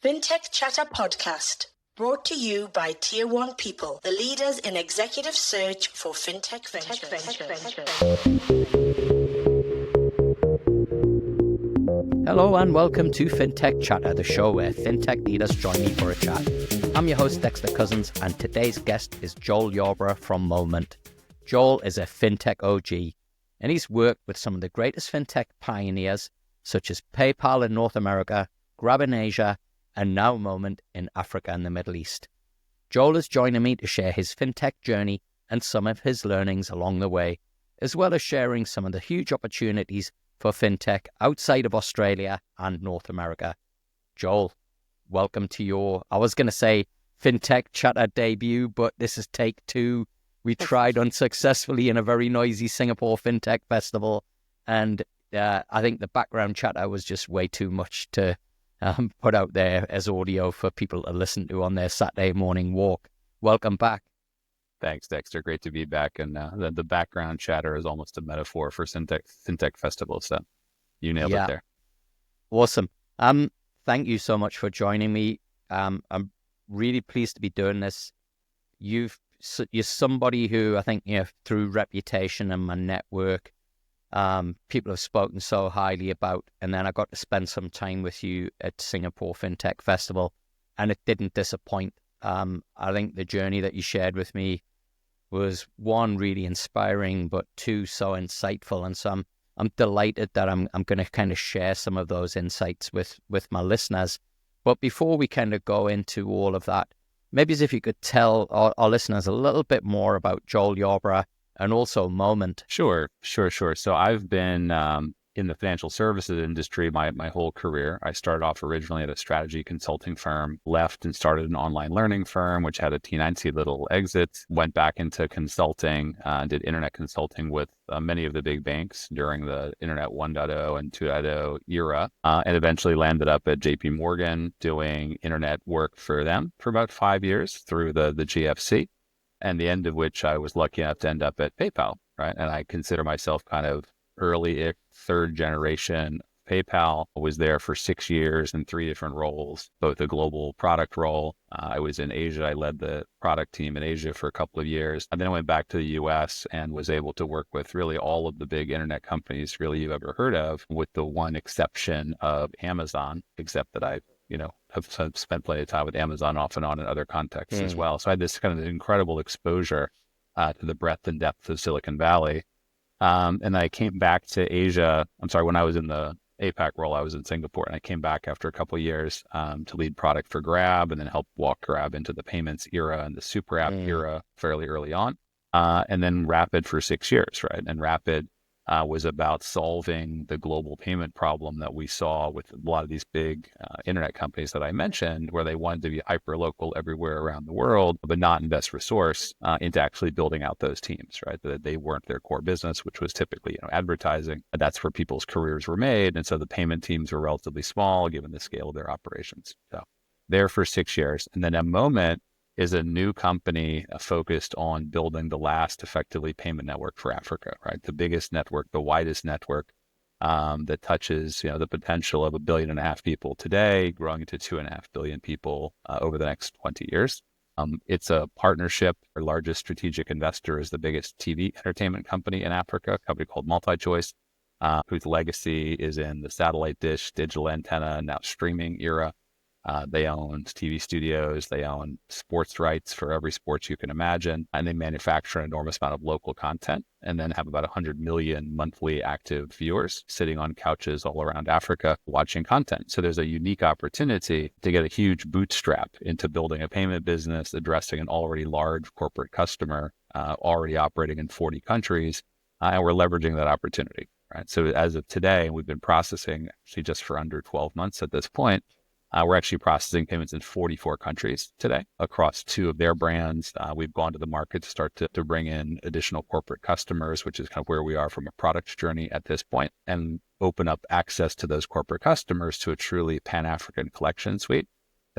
Fintech Chatter Podcast, brought to you by Tier 1 People, the leaders in executive search for fintech ventures. Hello and welcome to Fintech Chatter, the show where fintech leaders join me for a chat. I'm your host, Dexter Cousins, and today's guest is Joel Yarborough from Moment. Joel is a fintech OG, and he's worked with some of the greatest fintech pioneers, such as PayPal in North America, Grab in Asia, and now Moment in Africa and the Middle East. Joel is joining me to share his fintech journey and some of his learnings along the way, as well as sharing some of the huge opportunities for fintech outside of Australia and North America. Joel, welcome to your, I was going to say Fintech Chatter debut, but this is take two. We tried unsuccessfully in a very noisy Singapore Fintech Festival, and I think the background chatter was just way too much to put out there as audio for people to listen to on their Saturday morning walk. Welcome back. Thanks, Dexter. Great to be back. And the background chatter is almost a metaphor for Fintech Festival. So you nailed it there. Awesome. Thank you so much for joining me. I'm really pleased to be doing this. You're somebody who I think, through reputation and my network, people have spoken so highly about, and then I got to spend some time with you at Singapore Fintech Festival, and it didn't disappoint. I think the journey that you shared with me was, one, really inspiring, but two, so insightful. And so I'm delighted that I'm going to kind of share some of those insights with my listeners. But before we kind of go into all of that, maybe as if you could tell our listeners a little bit more about Joel Yarborough and also Moment. Sure. So I've been in the financial services industry my whole career. I started off originally at a strategy consulting firm, left and started an online learning firm, which had a T9C little exit, went back into consulting, did internet consulting with many of the big banks during the Internet 1.0 and 2.0 era, and eventually landed up at JP Morgan doing internet work for them for about 5 years through the GFC, and the end of which I was lucky enough to end up at PayPal, right? And I consider myself kind of early third generation PayPal. I was there for 6 years in 3 different roles, both a global product role. I was in Asia. I led the product team in Asia for a couple of years. And then I went back to the US and was able to work with really all of the big internet companies really you've ever heard of, with the one exception of Amazon, except that I have spent plenty of time with Amazon off and on in other contexts as well. So I had this kind of incredible exposure to the breadth and depth of Silicon Valley. And I came back to Asia. When I was in the APAC role, I was in Singapore, and I came back after a couple of years to lead product for Grab, and then help walk Grab into the payments era and the super app era fairly early on. And then Rapid for 6 years, right? And Rapid was about solving the global payment problem that we saw with a lot of these big internet companies that I mentioned, where they wanted to be hyper local everywhere around the world, but not invest resource into actually building out those teams, right? That they weren't their core business, which was typically advertising. That's where people's careers were made, and so the payment teams were relatively small given the scale of their operations. So there for 6 years, and then at Moment is a new company focused on building the last effectively payment network for Africa, right? The biggest network, the widest network that touches, the potential of 1.5 billion people today, growing to 2.5 billion people over the next 20 years. It's a partnership. Our largest strategic investor is the biggest TV entertainment company in Africa, a company called MultiChoice, whose legacy is in the satellite dish, digital antenna, and now streaming era. They own TV studios, they own sports rights for every sport you can imagine, and they manufacture an enormous amount of local content, and then have about 100 million monthly active viewers sitting on couches all around Africa watching content. So there's a unique opportunity to get a huge bootstrap into building a payment business, addressing an already large corporate customer, already operating in 40 countries, and we're leveraging that opportunity, right? So as of today, we've been processing, actually just for under 12 months at this point, we're actually processing payments in 44 countries today across 2 of their brands. We've gone to the market to start to bring in additional corporate customers, which is kind of where we are from a product journey at this point, and open up access to those corporate customers to a truly Pan-African collection suite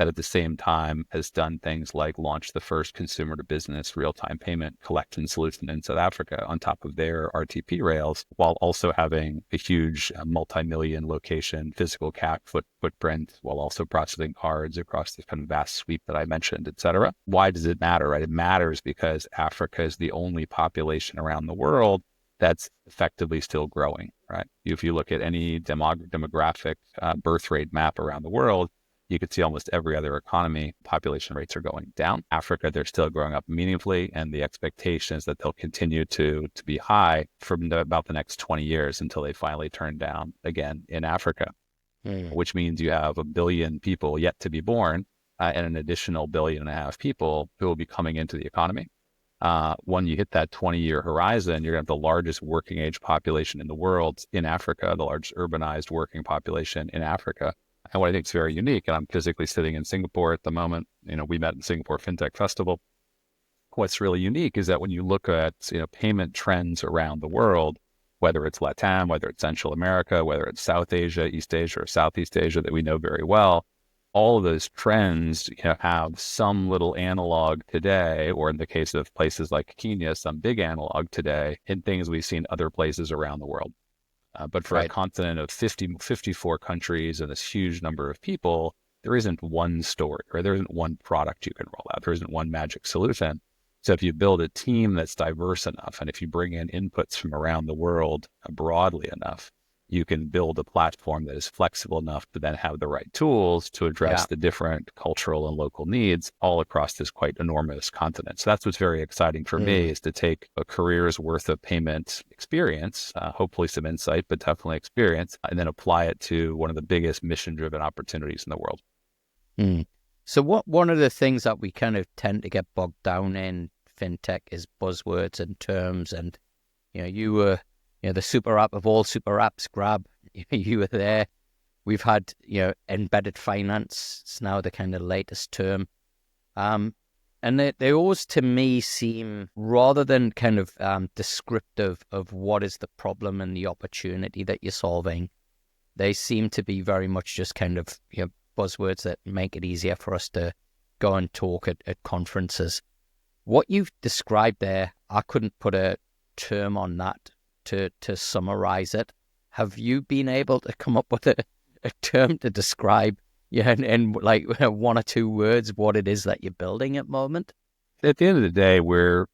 that at the same time has done things like launch the first consumer to business real-time payment collection solution in South Africa on top of their RTP rails, while also having a huge multi-million location physical CAC footprint, while also processing cards across this kind of vast sweep that I mentioned, et cetera. Why does it matter, right? It matters because Africa is the only population around the world that's effectively still growing, right? If you look at any demographic birth rate map around the world, you could see almost every other economy, population rates are going down. Africa, they're still growing up meaningfully, and the expectation is that they'll continue to be high for about the next 20 years until they finally turn down again in Africa, which means you have 1 billion people yet to be born and an additional 1.5 billion people who will be coming into the economy. When you hit that 20-year horizon, you're going to have the largest working age population in the world in Africa, the largest urbanized working population in Africa. And what I think is very unique, and I'm physically sitting in Singapore at the moment, we met in Singapore Fintech Festival. What's really unique is that when you look at, payment trends around the world, whether it's LATAM, whether it's Central America, whether it's South Asia, East Asia, or Southeast Asia that we know very well, all of those trends have some little analog today, or in the case of places like Kenya, some big analog today in things we've seen other places around the world. But for a continent of 54 countries and this huge number of people, there isn't one story, or there isn't one product you can roll out. There isn't one magic solution. So if you build a team that's diverse enough, and if you bring in inputs from around the world broadly enough, you can build a platform that is flexible enough to then have the right tools to address the different cultural and local needs all across this quite enormous continent. So that's what's very exciting for me, is to take a career's worth of payment experience, hopefully some insight, but definitely experience, and then apply it to one of the biggest mission-driven opportunities in the world. So one of the things that we kind of tend to get bogged down in fintech is buzzwords and terms, and you were the super app of all super apps, Grab. You were there. We've had, embedded finance. It's now the kind of latest term. And they always, to me, seem, rather than kind of descriptive of what is the problem and the opportunity that you're solving, they seem to be very much just kind of, buzzwords that make it easier for us to go and talk at conferences. What you've described there, I couldn't put a term on that to summarize it. Have you been able to come up with a term to describe, in like 1 or 2 words, what it is that you're building at the moment? At the end of the day, we're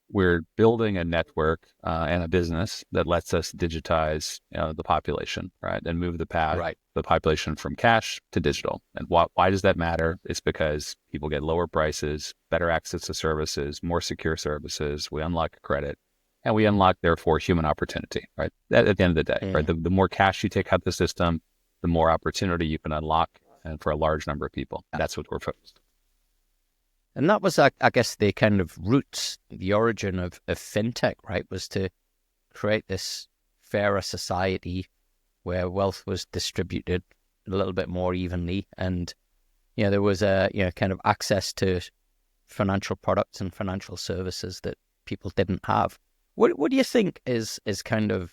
building a network and a business that lets us digitize the population, right, and move the path, the population from cash to digital. And why does that matter? It's because people get lower prices, better access to services, more secure services. We unlock credit. And we unlock, therefore, human opportunity, right? At the end of the day, right? The more cash you take out the system, the more opportunity you can unlock, and for a large number of people. That's what we're focused on. And that was, I guess, the kind of roots, the origin of fintech, right? Was to create this fairer society where wealth was distributed a little bit more evenly, and there was a kind of access to financial products and financial services that people didn't have. What do you think is kind of,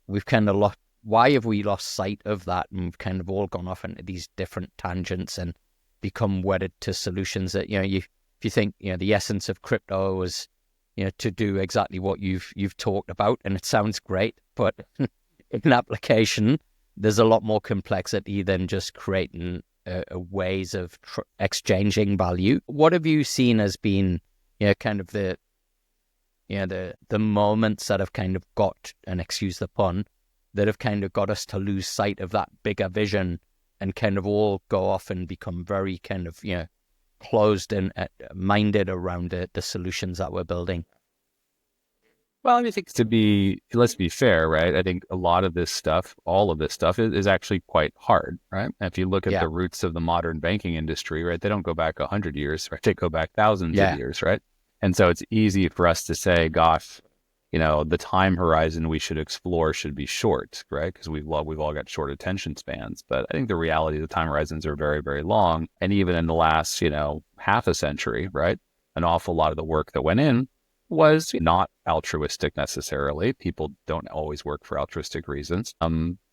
we've kind of lost, why have we lost sight of that, and we've kind of all gone off into these different tangents and become wedded to solutions that, if you think, the essence of crypto was, to do exactly what you've talked about, and it sounds great, but in application, there's a lot more complexity than just creating ways of exchanging value. What have you seen as being, kind of the moments that have kind of got, and excuse the pun, that have kind of got us to lose sight of that bigger vision and kind of all go off and become very kind of, closed and minded around the solutions that we're building? Well, I think let's be fair, right? I think a lot of this stuff, all of this stuff is actually quite hard, right? And if you look at the roots of the modern banking industry, right, they don't go back 100 years, right? They go back thousands of years, right? And so it's easy for us to say, gosh, the time horizon we should explore should be short, right? Because we've all got short attention spans. But I think the reality of the time horizons are very, very long. And even in the last, half a century, right, an awful lot of the work that went in was not altruistic necessarily. People don't always work for altruistic reasons.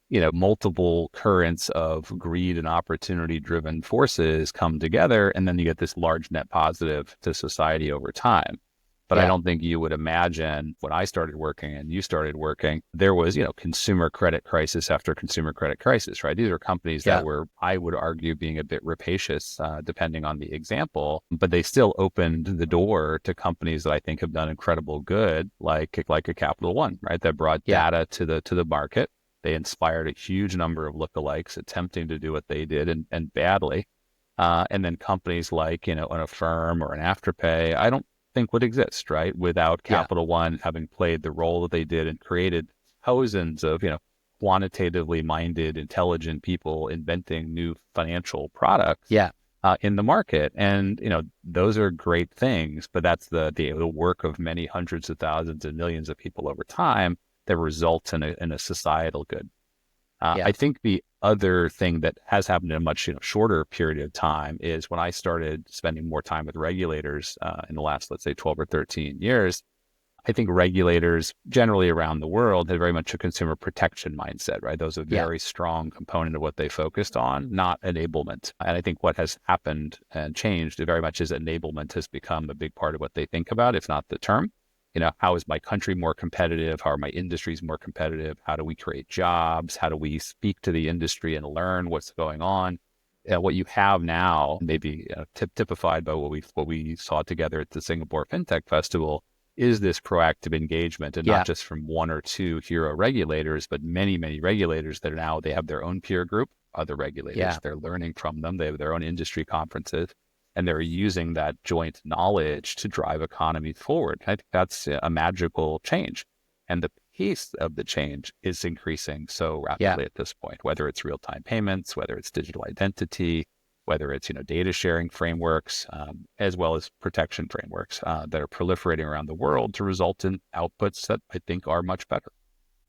multiple currents of greed and opportunity driven forces come together, and then you get this large net positive to society over time. But I don't think you would imagine when I started working and you started working, there was, consumer credit crisis after consumer credit crisis, right? These are companies that were, I would argue, being a bit rapacious, depending on the example, but they still opened the door to companies that I think have done incredible good, like a Capital One, right? That brought data to the market. They inspired a huge number of lookalikes attempting to do what they did and badly. And then companies like, an Affirm or an Afterpay, I don't think would exist, right? Without Capital One having played the role that they did and created thousands of, quantitatively minded, intelligent people inventing new financial products in the market. And, those are great things, but that's the work of many hundreds of thousands and millions of people over time that results in a societal good. I think the other thing that has happened in a much shorter period of time is when I started spending more time with regulators in the last, let's say, 12 or 13 years, I think regulators generally around the world had very much a consumer protection mindset, right? Those are a very strong component of what they focused on, not enablement. And I think what has happened and changed very much is enablement has become a big part of what they think about, if not the term. How is my country more competitive? How are my industries more competitive? How do we create jobs? How do we speak to the industry and learn what's going on? What you have now, maybe typified by what we saw together at the Singapore Fintech Festival, is this proactive engagement, and not just from one or two hero regulators, but many, many regulators that are now, they have their own peer group, other regulators. They're learning from them. They have their own industry conferences, and they're using that joint knowledge to drive economies forward. I think that's a magical change. And the pace of the change is increasing so rapidly at this point, whether it's real-time payments, whether it's digital identity, whether it's, data sharing frameworks, as well as protection frameworks that are proliferating around the world to result in outputs that I think are much better.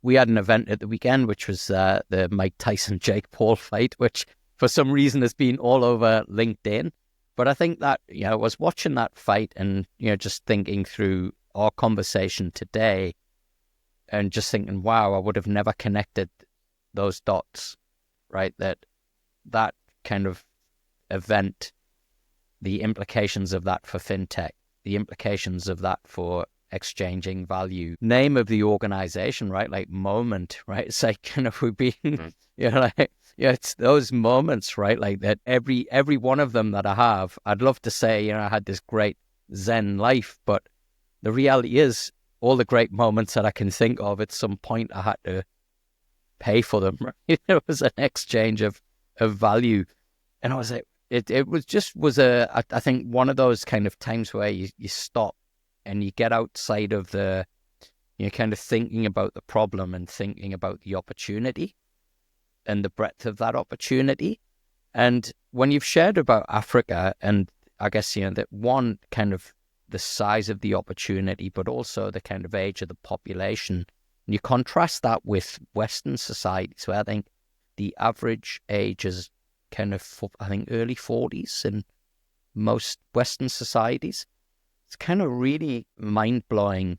We had an event at the weekend, which was the Mike Tyson-Jake Paul fight, which for some reason has been all over LinkedIn. But I think that, I was watching that fight and, just thinking through our conversation today and just thinking, wow, I would have never connected those dots, right? That kind of event, the implications of that for fintech, the implications of that for exchanging value, name of the organization, right? Like Moment, right? It's like, we've been, it's those moments, right? Like that every one of them that I have, I'd love to say, I had this great Zen life, but the reality is all the great moments that I can think of, at some point I had to pay for them. Right? It was an exchange of value. And I was like, it was I think one of those kind of times where you stop and you get outside of kind of thinking about the problem and thinking about the opportunity and the breadth of that opportunity. And when you've shared about Africa, and I guess, that one kind of the size of the opportunity, but also the kind of age of the population, and you contrast that with Western societies, where I think the average age is kind of, I think, early 40s in most Western societies. It's kind of really mind-blowing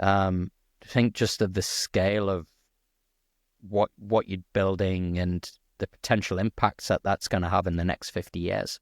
to think just of the scale of what you're building and the potential impacts that that's going to have in the next 50 years.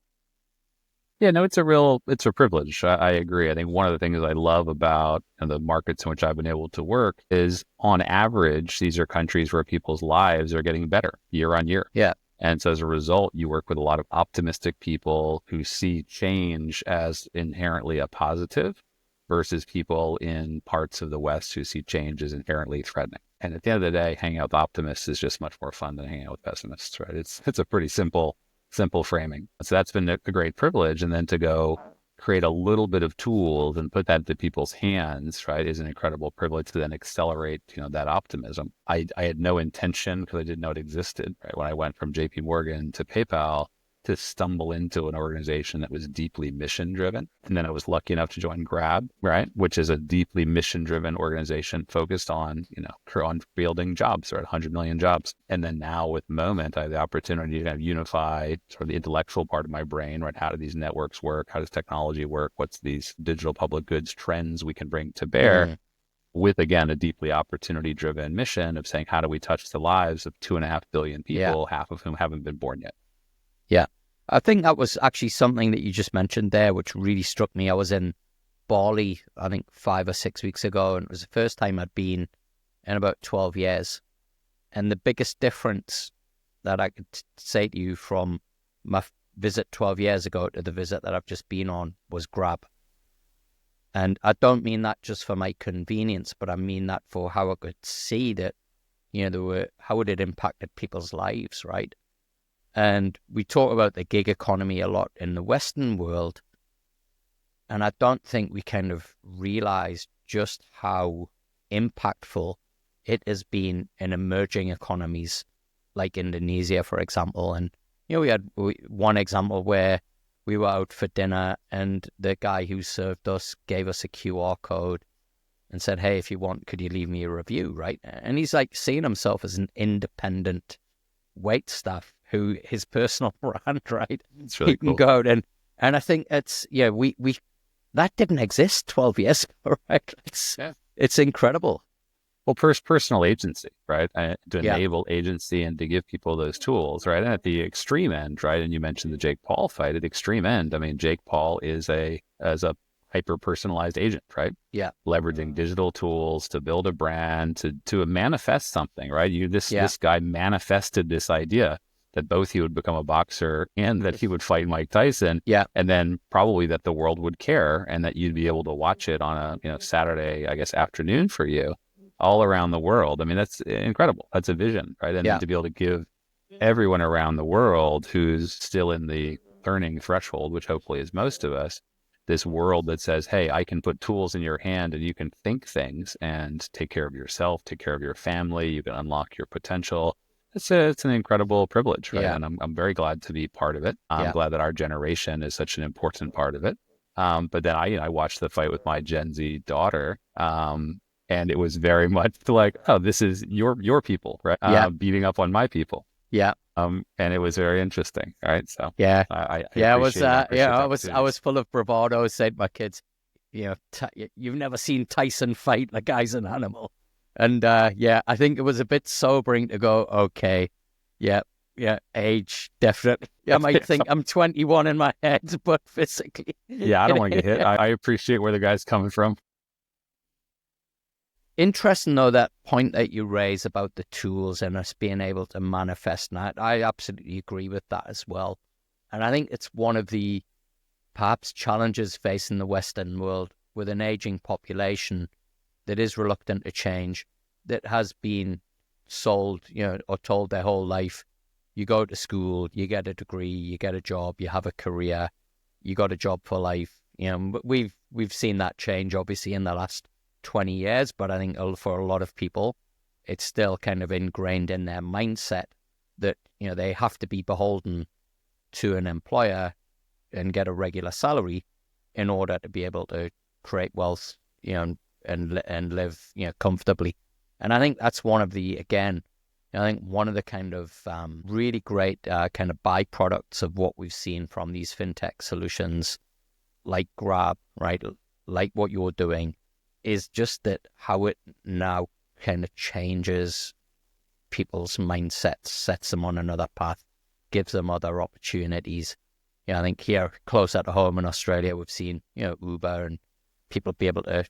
Yeah, no, it's a privilege. I agree. I think one of the things I love about the markets in which I've been able to work is, on average, these are countries where people's lives are getting better year on year. Yeah. And so as a result, you work with a lot of optimistic people who see change as inherently a positive, versus people in parts of the West who see change as inherently threatening. And at the end of the day, hanging out with optimists is just much more fun than hanging out with pessimists, right? It's a pretty simple framing. So that's been a great privilege. And then to go create a little bit of tools and put that into people's hands, right, is an incredible privilege to then accelerate, that optimism. I had no intention, because I didn't know it existed, right? When I went from JP Morgan to PayPal, to stumble into an organization that was deeply mission driven. And then I was lucky enough to join Grab, right, which is a deeply mission driven organization focused on, on building jobs, right, 100 million jobs. And then now with Moment, I have the opportunity to kind of unify sort of the intellectual part of my brain, right? How do these networks work? How does technology work? What's these digital public goods trends we can bring to bear? with, again, a deeply opportunity-driven mission of saying, how do we touch the lives of 2.5 billion people, half of whom haven't been born yet? Yeah. I think that was actually something that you just mentioned there, which really struck me. I was in Bali, I think 5 or 6 weeks ago, and it was the first time I'd been in about 12 years. And the biggest difference that I could say to you from my visit 12 years ago to the visit that I've just been on was Grab. And I don't mean that just for my convenience, but I mean that for how I could see that, how it had impacted people's lives, right? And we talk about the gig economy a lot in the Western world, and I don't think we kind of realize just how impactful it has been in emerging economies like Indonesia, for example. And, we had one example where we were out for dinner and the guy who served us gave us a QR code and said, hey, if you want, could you leave me a review, right? And he's like seeing himself as an independent wait staff who his personal brand, right? It's really cool. He can go out and I think it's, we that didn't exist 12 years ago, right? It's incredible. Well, personal agency, right? To enable agency and to give people those tools, right? And at the extreme end, right? And you mentioned the Jake Paul fight. At the extreme end, I mean, Jake Paul is a hyper-personalized agent, right? Yeah. Leveraging digital tools to build a brand, to manifest something, right? This guy manifested this idea that both he would become a boxer and that he would fight Mike Tyson. Yeah. And then probably that the world would care and that you'd be able to watch it on a, Saturday, I guess, afternoon for you all around the world. I mean, that's incredible. That's a vision, right? And to be able to give everyone around the world who's still in the learning threshold, which hopefully is most of us, this world that says, hey, I can put tools in your hand and you can think things and take care of yourself, take care of your family, you can unlock your potential. It's an incredible privilege, right? Yeah. And I'm very glad to be part of it. I'm glad that our generation is such an important part of it. But then I watched the fight with my Gen Z daughter, and it was very much like, oh, this is your people, right? Beating up on my people. Yeah. And it was very interesting, right? So I was full of bravado. I said to my kids, you've never seen Tyson fight. The guy's an animal. And I think it was a bit sobering to go, okay, age, definitely. I might think I'm 21 in my head, but physically. Yeah, I don't want to get hit. I appreciate where the guy's coming from. Interesting, though, that point that you raise about the tools and us being able to manifest that. I absolutely agree with that as well. And I think it's one of the perhaps challenges facing the Western world with an aging population that is reluctant to change, that has been sold, or told their whole life, you go to school, you get a degree, you get a job, you have a career, you got a job for life. But we've seen that change, obviously, in the last 20 years, but I think for a lot of people, it's still kind of ingrained in their mindset that, they have to be beholden to an employer and get a regular salary in order to be able to create wealth, and live, comfortably. And I think that's one of the kind of really great kind of byproducts of what we've seen from these fintech solutions like Grab, right? Like what you're doing, is just that how it now kind of changes people's mindsets, sets them on another path, gives them other opportunities. I think here, close at home in Australia, we've seen, Uber and people be able to,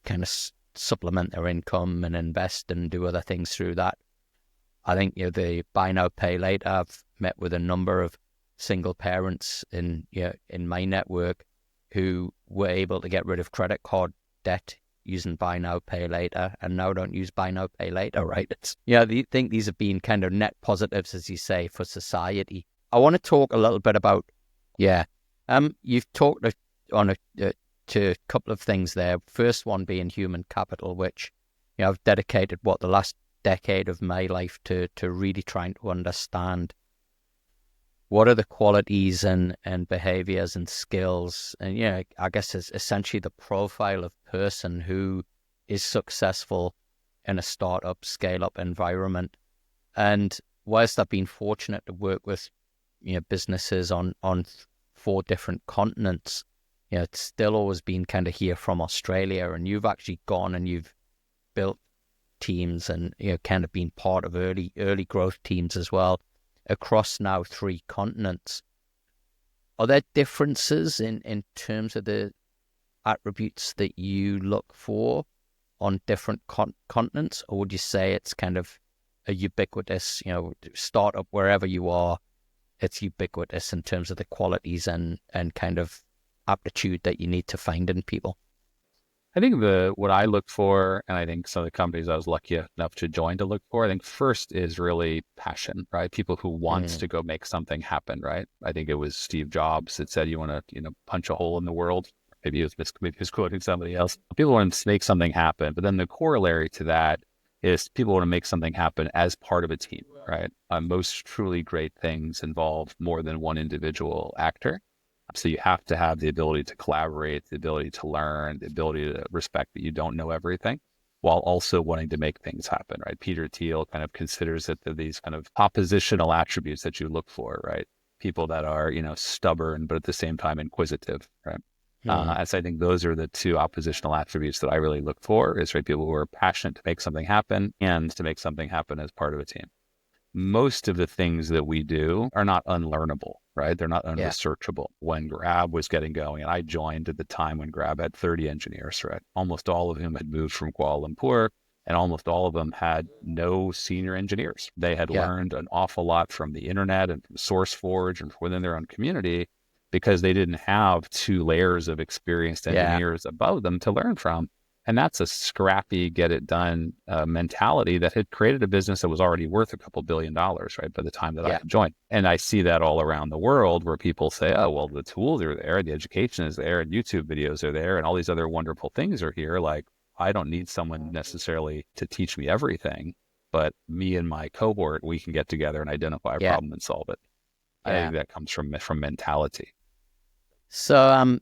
kind of supplement their income and invest and do other things through that. I think, the buy now, pay later, I've met with a number of single parents in my network who were able to get rid of credit card debt using buy now, pay later, and now don't use buy now, pay later, right? I think these have been kind of net positives, as you say, for society. I want to talk a little bit about, you've talked to a couple of things there. First one being human capital, which, I've dedicated the last decade of my life to really trying to understand what are the qualities and behaviors and skills, and I guess it's essentially the profile of person who is successful in a startup, scale-up environment. And whilst I've been fortunate to work with businesses on 4 different continents, it's still always been kind of here from Australia, and you've actually gone and you've built teams and, kind of been part of early growth teams as well across now 3 continents. Are there differences in terms of the attributes that you look for on different continents, or would you say it's kind of a ubiquitous, startup wherever you are, it's ubiquitous in terms of the qualities and kind of aptitude that you need to find in people? I think what I look for, and I think some of the companies I was lucky enough to join to look for, I think first is really passion, right? People who wants to go make something happen, right? I think it was Steve Jobs that said, you want to, punch a hole in the world. Maybe he was quoting somebody else. People want to make something happen, but then the corollary to that is people want to make something happen as part of a team, right? Most truly great things involve more than one individual actor. So you have to have the ability to collaborate, the ability to learn, the ability to respect that you don't know everything, while also wanting to make things happen, right? Peter Thiel kind of considers it these kind of oppositional attributes that you look for, right? People that are, stubborn, but at the same time inquisitive, right? As I think those are the 2 oppositional attributes that I really look for, is right, people who are passionate to make something happen and to make something happen as part of a team. Most of the things that we do are not unlearnable, right? They're not unresearchable. When Grab was getting going, and I joined at the time when Grab had 30 engineers, right? Almost all of whom had moved from Kuala Lumpur, and almost all of them had no senior engineers. They had learned an awful lot from the internet and from SourceForge and within their own community, because they didn't have 2 layers of experienced engineers above them to learn from. And that's a scrappy, get it done mentality that had created a business that was already worth a couple $1 billion, right, by the time that I joined. And I see that all around the world where people say, oh, well, the tools are there, the education is there, and YouTube videos are there, and all these other wonderful things are here. Like, I don't need someone necessarily to teach me everything, but me and my cohort, we can get together and identify a problem and solve it. I think that comes from mentality. So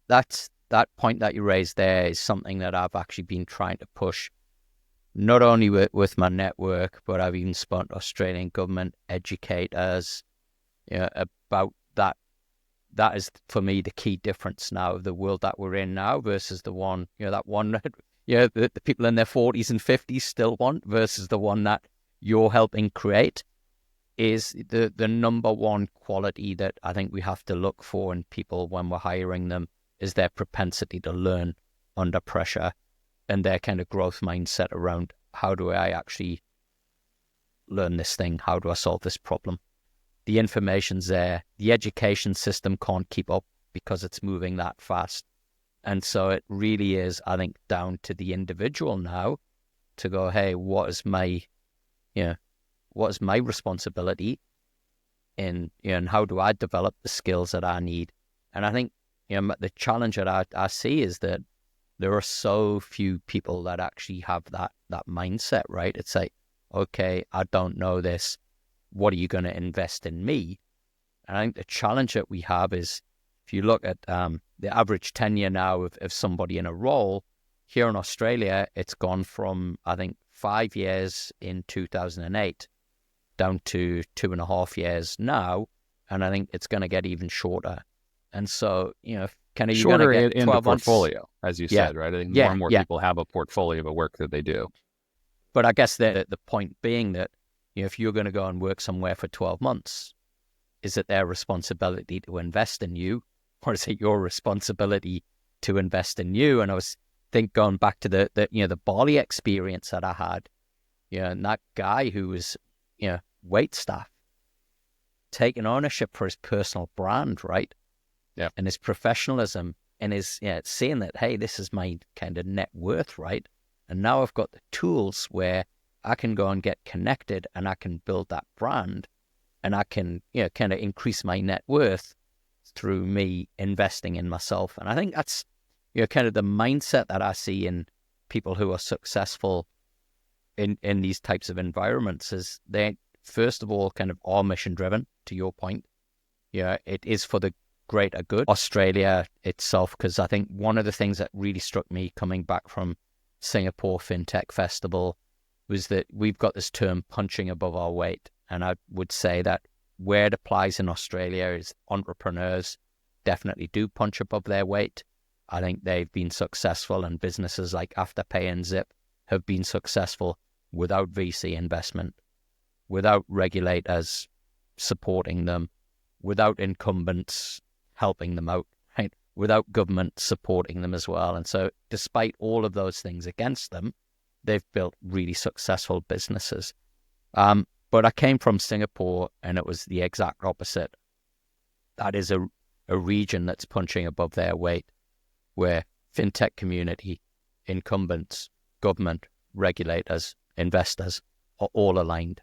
that point that you raised there is something that I've actually been trying to push, not only with my network, but I've even spoken to Australian government educators about that. That is, for me, the key difference now of the world that we're in now versus the one, the people in their 40s and 50s still want, versus the one that you're helping create, is the number one quality that I think we have to look for in people when we're hiring them is their propensity to learn under pressure and their kind of growth mindset around, how do I actually learn this thing? How do I solve this problem? The information's there. The education system can't keep up because it's moving that fast. And so it really is, I think, down to the individual now to go, hey, what is my responsibility in, and how do I develop the skills that I need? And I think, the challenge that I see is that there are so few people that actually have that mindset, right? It's like, okay, I don't know this. What are you going to invest in me? And I think the challenge that we have is, if you look at the average tenure now of somebody in a role, here in Australia, it's gone from, I think, 5 years in 2008 down to 2.5 years now. And I think it's going to get even shorter. And so, kind of shorter you're get in the portfolio, as you said, right? I think more and more people have a portfolio of work that they do. But I guess the point being that, if you're going to go and work somewhere for 12 months, is it their responsibility to invest in you, or is it your responsibility to invest in you? And I was going back to the Bali experience that I had, and that guy who was, wait staff, taking ownership for his personal brand, right? Yeah. And his professionalism and his, saying that, hey, this is my kind of net worth, right? And now I've got the tools where I can go and get connected and I can build that brand and I can, kind of increase my net worth through me investing in myself. And I think that's, kind of the mindset that I see in people who are successful in these types of environments is they, first of all, kind of are mission driven, to your point. It is for the greater good. Australia itself, because I think one of the things that really struck me coming back from Singapore Fintech Festival was that we've got this term punching above our weight. And I would say that where it applies in Australia is entrepreneurs definitely do punch above their weight. I think they've been successful, and businesses like Afterpay and Zip have been successful without VC investment, without regulators supporting them, without incumbents helping them out, right? Without government supporting them as well. And so despite all of those things against them, they've built really successful businesses. But I came from Singapore and it was the exact opposite. That is a region that's punching above their weight, where fintech community, incumbents, government, regulators, investors are all aligned,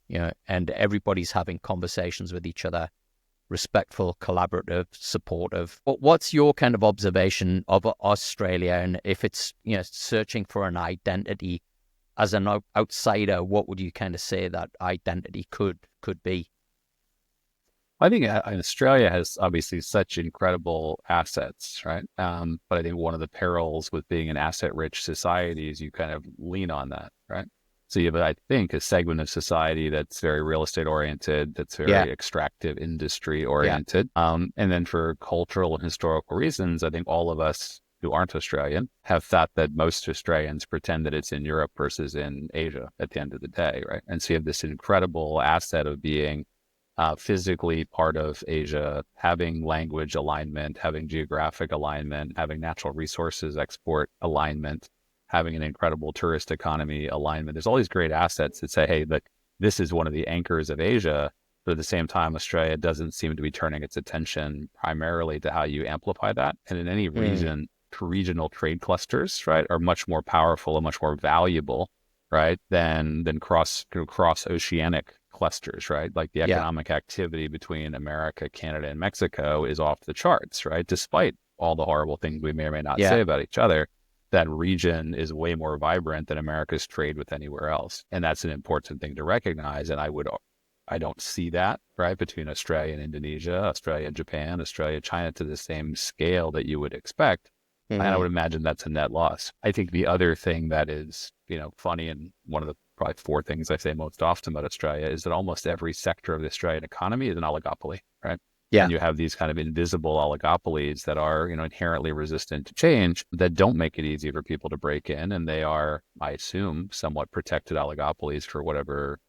and everybody's having conversations with each other, respectful, collaborative, supportive. What's your kind of observation of Australia? And if it's, searching for an identity as an outsider, what would you kind of say that identity could be? I think Australia has obviously such incredible assets, right? But I think one of the perils with being an asset-rich society is you kind of lean on that, right? So you have, I think, a segment of society that's very real estate oriented, that's very extractive industry oriented. And then for cultural and historical reasons, I think all of us who aren't Australian have thought that most Australians pretend that it's in Europe versus in Asia at the end of the day, right? And so you have this incredible asset of being physically part of Asia, having language alignment, having geographic alignment, having natural resources export alignment, having an incredible tourist economy alignment. There's all these great assets that say, hey, look, this is one of the anchors of Asia. But at the same time, Australia doesn't seem to be turning its attention primarily to how you amplify that. And in any region, regional trade clusters, right, are much more powerful and much more valuable, right, than cross oceanic clusters, right? Like the economic activity between America, Canada, and Mexico is off the charts, right? Despite all the horrible things we may or may not say about each other, that region is way more vibrant than America's trade with anywhere else. And that's an important thing to recognize. And I don't see that, right, between Australia and Indonesia, Australia and Japan, Australia, China to the same scale that you would expect. And I would imagine that's a net loss. I think the other thing that is, funny, and one of the probably four things I say most often about Australia is that almost every sector of the Australian economy is an oligopoly, right? Yeah. And you have these kind of invisible oligopolies that are, inherently resistant to change, that don't make it easy for people to break in. And they are, I assume, somewhat protected oligopolies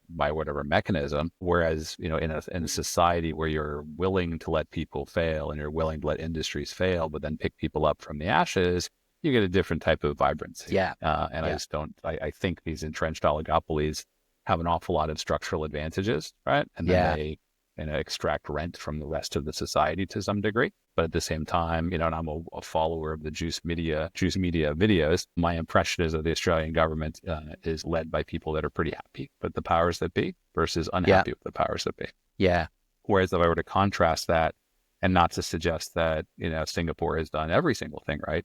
by whatever mechanism. Whereas, in a society where you're willing to let people fail and you're willing to let industries fail, but then pick people up from the ashes, you get a different type of vibrancy. I think these entrenched oligopolies have an awful lot of structural advantages, right? And then they extract rent from the rest of the society to some degree. But at the same time, and I'm a follower of the juice media videos. My impression is that the Australian government is led by people that are pretty happy with the powers that be versus unhappy with the powers that be. Yeah. Whereas if I were to contrast that, and not to suggest that, Singapore has done every single thing right,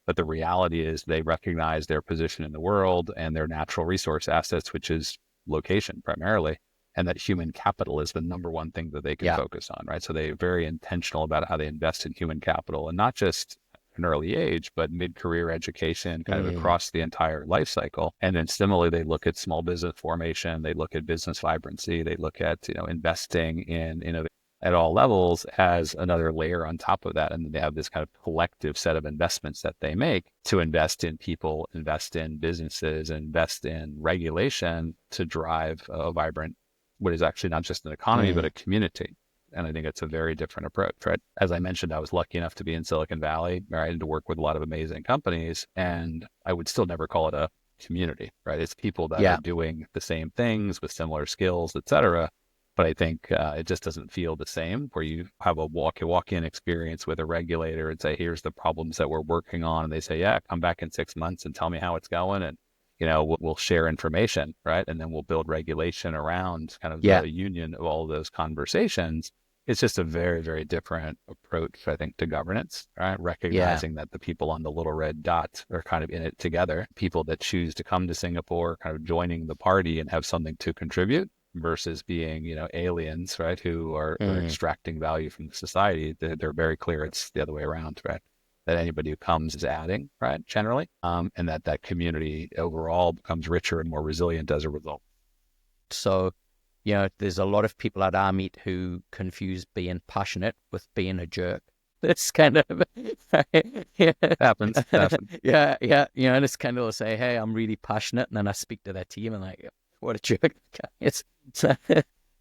but the reality is they recognize their position in the world and their natural resource assets, which is location primarily, and that human capital is the number one thing that they can focus on, right? So they're very intentional about how they invest in human capital, and not just an early age, but mid-career education kind of across the entire life cycle. And then similarly, they look at small business formation, they look at business vibrancy, they look at, investing in innovation at all levels as another layer on top of that. And then they have this kind of collective set of investments that they make to invest in people, invest in businesses, invest in regulation to drive a vibrant, what is actually not just an economy, but a community. And I think it's a very different approach, right? As I mentioned, I was lucky enough to be in Silicon Valley, right, and to work with a lot of amazing companies. And I would still never call it a community, right? It's people that are doing the same things with similar skills, et cetera. But I think it just doesn't feel the same, where you have a walk-in experience with a regulator and say, here's the problems that we're working on. And they say, come back in 6 months and tell me how it's going. And, we'll share information, right? And then we'll build regulation around kind of the union of all of those conversations. It's just a very, very different approach, I think, to governance, right? Recognizing that the people on the little red dot are kind of in it together. People that choose to come to Singapore, kind of joining the party and have something to contribute, versus being, aliens, right, who are extracting value from the society. They're very clear it's the other way around, right? That anybody who comes is adding, right, generally, and that community overall becomes richer and more resilient as a result. So, there's a lot of people at our meet who confuse being passionate with being a jerk. It's kind of, yeah, Happens. yeah, and it's kind of say, hey, I'm really passionate, and then I speak to their team and like, what a jerk. It's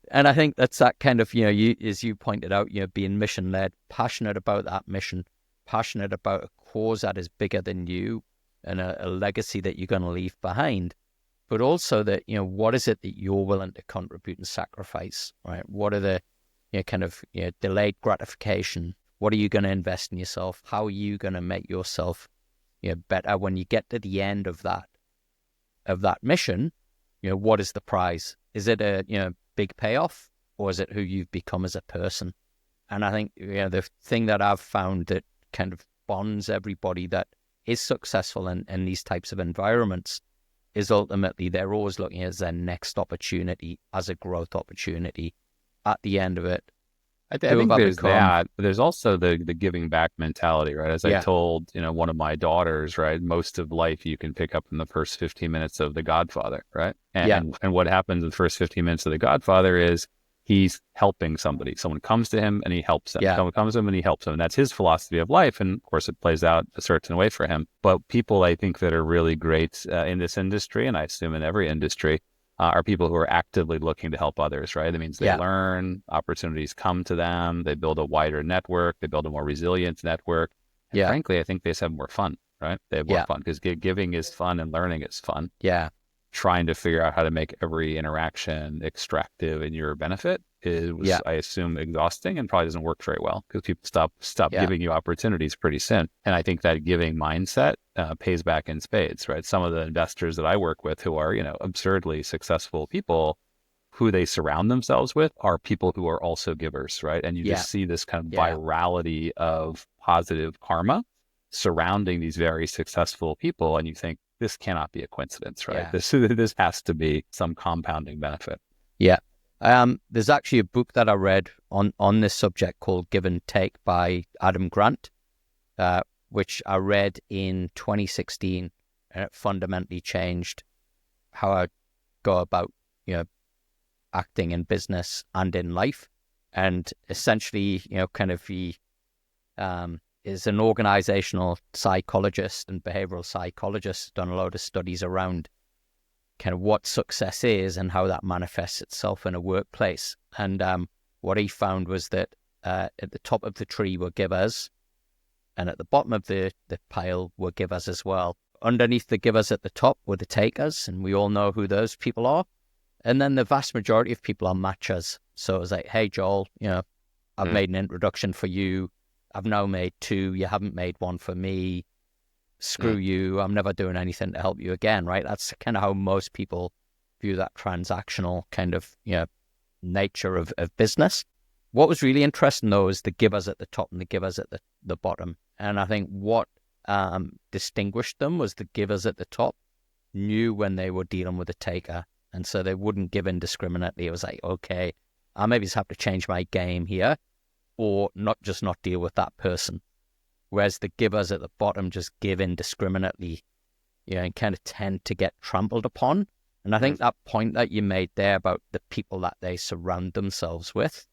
and I think that's that kind of, you, as you pointed out, being mission led, passionate about that mission, passionate about a cause that is bigger than you and a legacy that you're going to leave behind. But also that, what is it that you're willing to contribute and sacrifice, right? What are the, delayed gratification? What are you going to invest in yourself? How are you going to make yourself, better when you get to the end of that mission? What is the prize? Is it a, big payoff, or is it who you've become as a person? And I think, the thing that I've found that kind of bonds everybody that is successful in these types of environments is ultimately they're always looking at their next opportunity as a growth opportunity at the end of it. I think there's that, but there's also the giving back mentality, right? As I told, one of my daughters, right? Most of life you can pick up in the first 15 minutes of The Godfather, right? And what happens in the first 15 minutes of The Godfather is he's helping somebody. Someone comes to him and he helps them. Someone comes to him and he helps them. And that's his philosophy of life. And of course, it plays out a certain way for him. But people, I think, that are really great in this industry, and I assume in every industry, are people who are actively looking to help others, right? That means they learn, opportunities come to them, they build a wider network, they build a more resilient network. And frankly, I think they just have more fun, right? They have more fun because giving is fun and learning is fun. Trying to figure out how to make every interaction extractive in your benefit is, I assume, exhausting and probably doesn't work very well because people stop giving you opportunities pretty soon. And I think that giving mindset pays back in spades, right? Some of the investors that I work with who are, absurdly successful people, who they surround themselves with are people who are also givers, right? And you just see this kind of virality of positive karma surrounding these very successful people. And you think, this cannot be a coincidence, right? This has to be some compounding benefit. There's actually a book that I read on this subject called Give and Take by Adam Grant, which I read in 2016, and it fundamentally changed how I go about, acting in business and in life. And essentially, he is an organizational psychologist and behavioral psychologist, done a lot of studies around kind of what success is and how that manifests itself in a workplace. And what he found was that at the top of the tree were givers, and at the bottom of the pile were givers as well. Underneath the givers at the top were the takers, and we all know who those people are. And then the vast majority of people are matchers. So it was like, hey, Joel, I've made an introduction for you. I've now made 2. You haven't made 1 for me. Screw you. I'm never doing anything to help you again, right? That's kind of how most people view that transactional kind of, nature of business. What was really interesting, though, is the givers at the top and the givers at the bottom. And I think what distinguished them was the givers at the top knew when they were dealing with a taker. And so they wouldn't give indiscriminately. It was like, okay, I maybe just have to change my game here, or not deal with that person. Whereas the givers at the bottom just give indiscriminately, and kind of tend to get trampled upon. And I think that point that you made there about the people that they surround themselves with,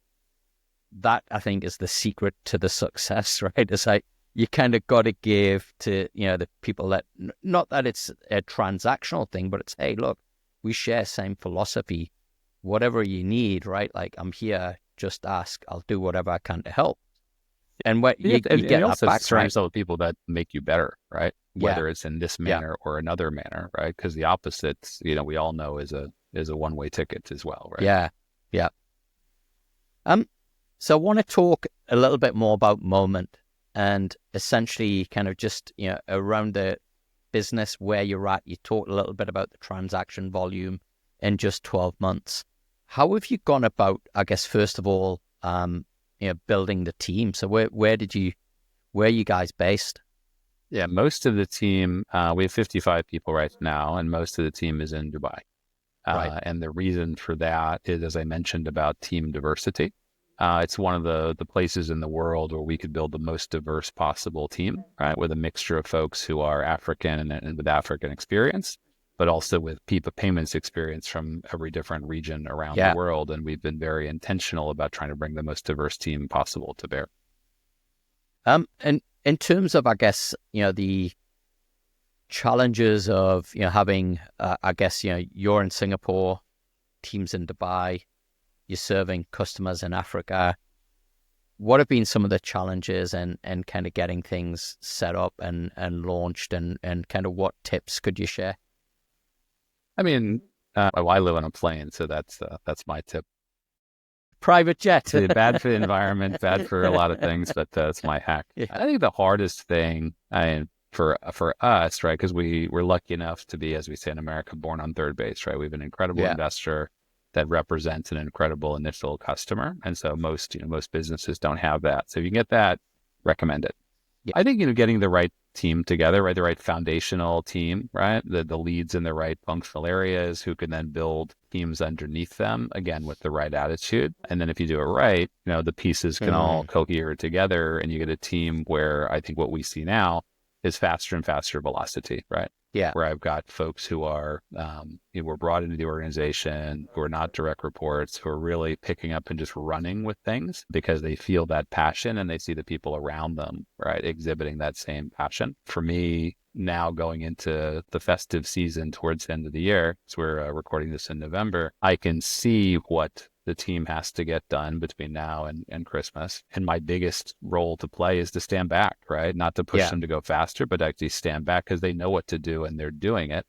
that I think is the secret to the success, right? It's like you kind of got to give to, the people that, not that it's a transactional thing, but it's, hey, look, we share same philosophy, whatever you need, right? Like, I'm here, just ask, I'll do whatever I can to help. And what you get that also back, surround right? yourself with people that make you better, right? Whether it's in this manner or another manner, right? Because the opposites, we all know is a one-way ticket as well, right? Yeah. So I want to talk a little bit more about Moment, and essentially kind of just, around the business where you're at. You talked a little bit about the transaction volume in just 12 months. How have you gone about, I guess, first of all, building the team? So where are you guys based? Yeah, most of the team, we have 55 people right now, and most of the team is in Dubai. Right. And the reason for that is, as I mentioned, about team diversity. It's one of the places in the world where we could build the most diverse possible team, right? With a mixture of folks who are African and with African experience, but also with payments experience from every different region around the world. And we've been very intentional about trying to bring the most diverse team possible to bear. And in terms of, I guess, the challenges of, having, I guess, you're in Singapore, teams in Dubai, you're serving customers in Africa. What have been some of the challenges and kind of getting things set up and launched and kind of what tips could you share? I mean, I live on a plane, so that's my tip. Private jet. Bad for the environment, bad for a lot of things, but that's my hack. Yeah. I think the hardest thing, for us, right, because we're lucky enough to be, as we say in America, born on third base, right? We have an incredible investor that represents an incredible initial customer, and so most businesses don't have that. So if you can get that, recommend it. Yeah. I think getting the right team together, right, the right foundational team, right, the leads in the right functional areas who can then build teams underneath them, again with the right attitude. And then if you do it right, the pieces can all cohere together, and you get a team where I think what we see now is faster and faster velocity, right? Yeah. Where I've got folks who are, were brought into the organization, who are not direct reports, who are really picking up and just running with things because they feel that passion and they see the people around them, right, exhibiting that same passion. For me, now going into the festive season towards the end of the year, so we're recording this in November, I can see what the team has to get done between now and Christmas. And my biggest role to play is to stand back, right? Not to push them to go faster, but actually stand back because they know what to do and they're doing it.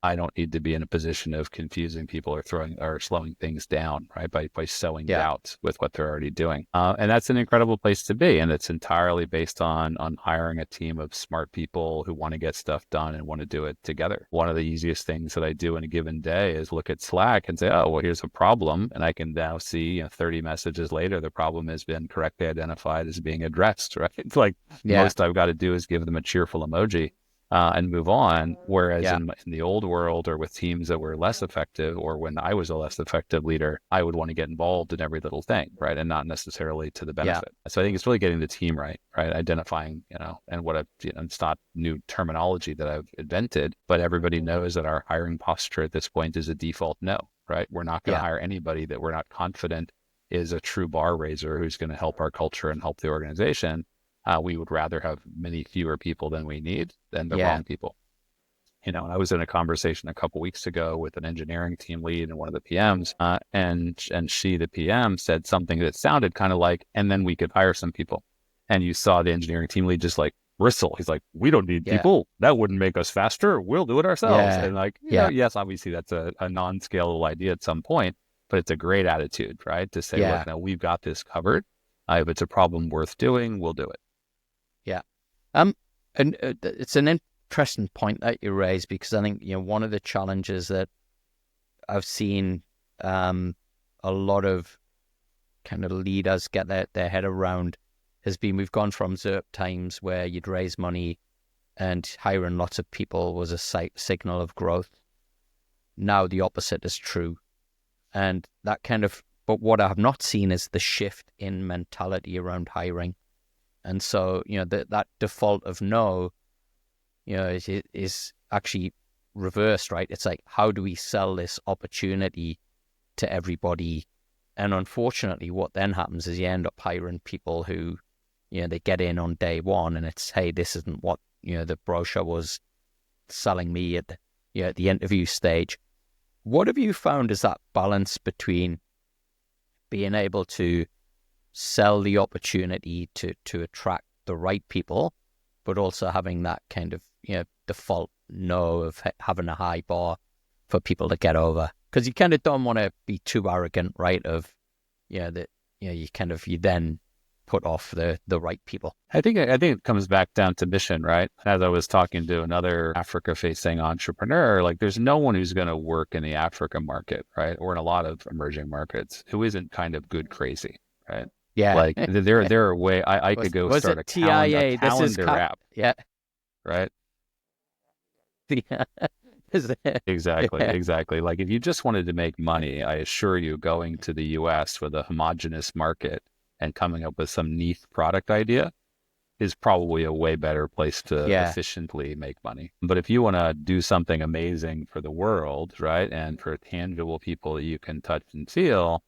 I don't need to be in a position of confusing people or slowing things down, right? By sowing doubt with what they're already doing. And that's an incredible place to be. And it's entirely based on hiring a team of smart people who want to get stuff done and want to do it together. One of the easiest things that I do in a given day is look at Slack and say, oh, well, here's a problem. And I can now see 30 messages later, the problem has been correctly identified as being addressed, right? It's like most I've got to do is give them a cheerful emoji. And move on. Whereas in the old world or with teams that were less effective, or when I was a less effective leader, I would want to get involved in every little thing, right? And not necessarily to the benefit. So I think it's really getting the team right? Identifying, and what it's not new terminology that I've invented, but everybody knows that our hiring posture at this point is a default no, right? We're not going to hire anybody that we're not confident is a true bar raiser who's going to help our culture and help the organization. We would rather have many fewer people than we need than the wrong people. And I was in a conversation a couple weeks ago with an engineering team lead and one of the PMs, and she, the PM, said something that sounded kind of like, and then we could hire some people. And you saw the engineering team lead just like bristle. He's like, we don't need people. That wouldn't make us faster. We'll do it ourselves. And like, yes, obviously that's a non-scalable idea at some point, but it's a great attitude, right? To say, look, now we've got this covered. If it's a problem worth doing, we'll do it. And it's an interesting point that you raise, because I think one of the challenges that I've seen a lot of kind of leaders get their head around has been, we've gone from ZERP times where you'd raise money and hiring lots of people was a signal of growth. Now the opposite is true, and that but what I have not seen is the shift in mentality around hiring. And so, that default of no, is actually reversed, right? It's like, how do we sell this opportunity to everybody? And unfortunately, what then happens is you end up hiring people who, they get in on day one and it's, hey, this isn't what, the brochure was selling me at the interview stage. What have you found is that balance between being able to sell the opportunity to attract the right people, but also having that kind of default no of having a high bar for people to get over? Because you kind of don't want to be too arrogant, right? Of you then put off the right people. I think it comes back down to mission, right? As I was talking to another Africa-facing entrepreneur, like there's no one who's going to work in the Africa market, right, or in a lot of emerging markets who isn't kind of good crazy, right? Yeah, like there are way I could go start a calendar app. Yeah, right. Yeah. Exactly. Like if you just wanted to make money, I assure you, going to the US with a homogenous market and coming up with some niche product idea is probably a way better place to efficiently make money. But if you want to do something amazing for the world, right, and for tangible people that you can touch and feel,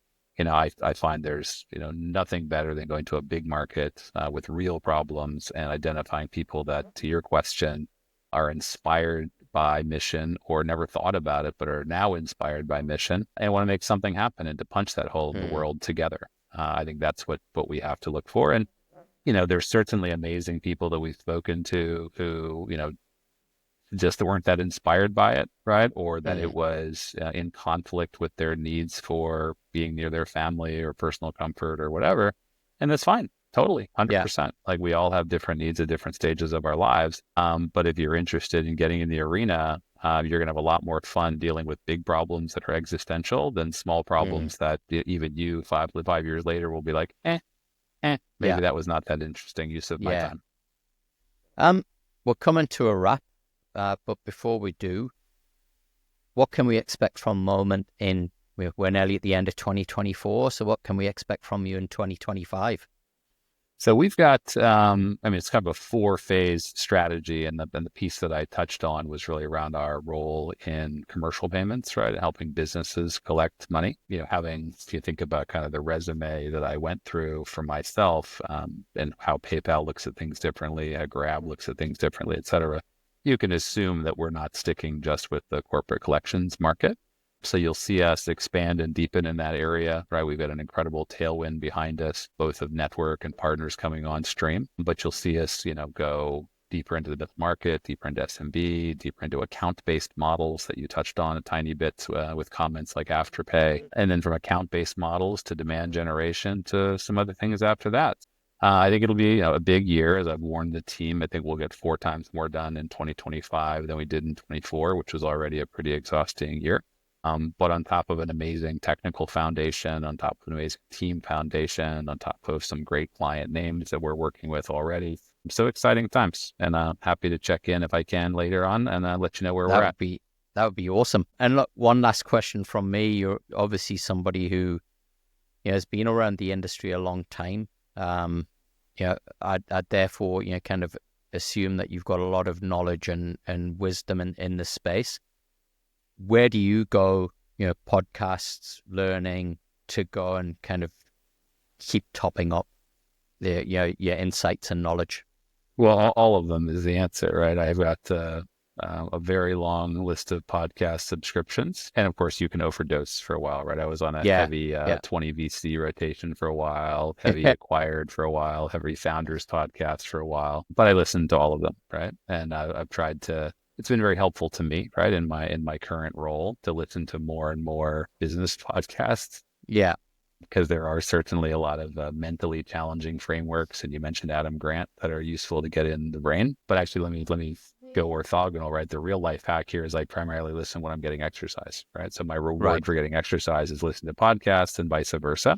I find there's, nothing better than going to a big market with real problems and identifying people that, to your question, are inspired by mission or never thought about it, but are now inspired by mission and want to make something happen and to punch that hole in the world together. I think that's what we have to look for. And, there's certainly amazing people that we've spoken to who, just weren't that inspired by it, right? Or that it was in conflict with their needs for being near their family or personal comfort or whatever. And that's fine. Totally. 100%. Like we all have different needs at different stages of our lives. But if you're interested in getting in the arena, you're going to have a lot more fun dealing with big problems that are existential than small problems that even you 5 years later will be like, maybe that was not that interesting use of my time. We're coming to a wrap. But before we do, what can we expect from Moment we're nearly at the end of 2024, so what can we expect from you in 2025? So we've got, it's kind of a 4-phase strategy, and the piece that I touched on was really around our role in commercial payments, right? Helping businesses collect money, if you think about kind of the resume that I went through for myself, and how PayPal looks at things differently, how Grab looks at things differently, et cetera. You can assume that we're not sticking just with the corporate collections market. So you'll see us expand and deepen in that area, right? We've got an incredible tailwind behind us, both of network and partners coming on stream. But you'll see us, go deeper into the mid-market, deeper into SMB, deeper into account-based models that you touched on a tiny bit with comments like Afterpay. And then from account-based models to demand generation to some other things after that. I think it'll be a big year. As I've warned the team, I think we'll get 4 times more done in 2025 than we did in 24, which was already a pretty exhausting year. But on top of an amazing technical foundation, on top of an amazing team foundation, on top of some great client names that we're working with already. So exciting times, and happy to check in if I can later on and let you know where we're at. That would be awesome. And look, one last question from me. You're obviously somebody who has been around the industry a long time. I'd therefore, kind of assume that you've got a lot of knowledge and wisdom in the space. Where do you go, podcasts, learning to go and kind of keep topping up your insights and knowledge? Well, all of them is the answer, right? I've got a very long list of podcast subscriptions. And of course, you can overdose for a while, right? I was on a heavy 20 VC rotation for a while, heavy acquired for a while, heavy founders podcast for a while. But I listened to all of them, right? And I've tried to. It's been very helpful to me, right, in my current role to listen to more and more business podcasts. Yeah. Because there are certainly a lot of mentally challenging frameworks, and you mentioned Adam Grant, that are useful to get in the brain. But actually, let me go orthogonal, right? The real life hack here is I primarily listen when I'm getting exercise, right? So my reward for getting exercise is listening to podcasts and vice versa.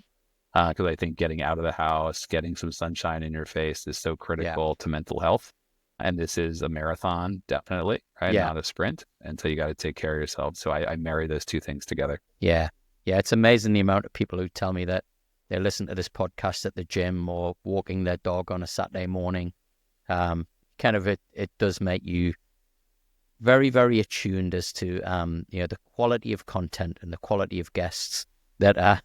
Because I think getting out of the house, getting some sunshine in your face is so critical to mental health. And this is a marathon, definitely, right? Not a sprint. And so you got to take care of yourself. So I marry those two things together. Yeah. Yeah. It's amazing the amount of people who tell me that they listen to this podcast at the gym or walking their dog on a Saturday morning. It does make you very, very attuned as to, the quality of content and the quality of guests that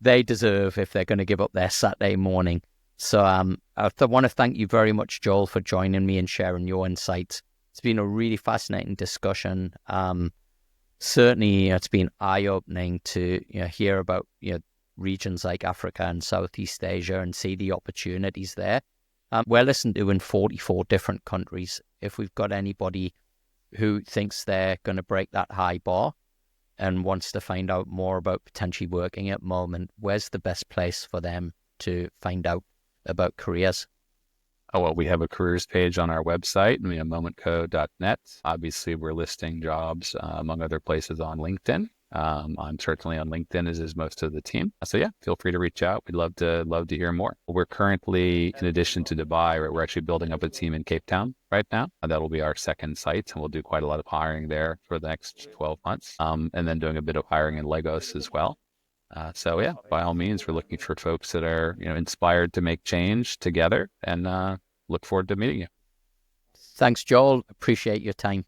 they deserve if they're going to give up their Saturday morning. So I want to thank you very much, Joel, for joining me and sharing your insights. It's been a really fascinating discussion. Certainly, it's been eye-opening to hear about regions like Africa and Southeast Asia and see the opportunities there. We're listened to in 44 different countries. If we've got anybody who thinks they're going to break that high bar and wants to find out more about potentially working at Moment, where's the best place for them to find out about careers? Oh, well, we have a careers page on our website, momentco.net. Obviously, we're listing jobs, among other places, on LinkedIn. I'm certainly on LinkedIn, as is most of the team. So yeah, feel free to reach out. We'd love to hear more. We're currently, in addition to Dubai, we're actually building up a team in Cape Town right now. That'll be our second site, and we'll do quite a lot of hiring there for the next 12 months. And then doing a bit of hiring in Lagos as well. So yeah, by all means, we're looking for folks that are, inspired to make change together, and look forward to meeting you. Thanks, Joel. Appreciate your time.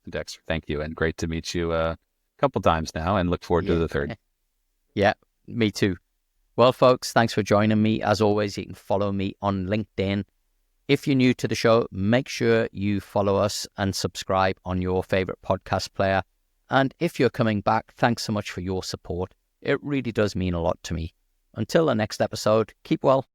Dexter, thank you. And great to meet you a couple times now, and look forward to the third. Yeah, Me too. Well, folks, thanks for joining me. As always, you can follow me on LinkedIn. If you're new to the show, make sure you follow us and subscribe on your favorite podcast player. And if you're coming back, thanks so much for your support. It really does mean a lot to me. Until the next episode, keep well.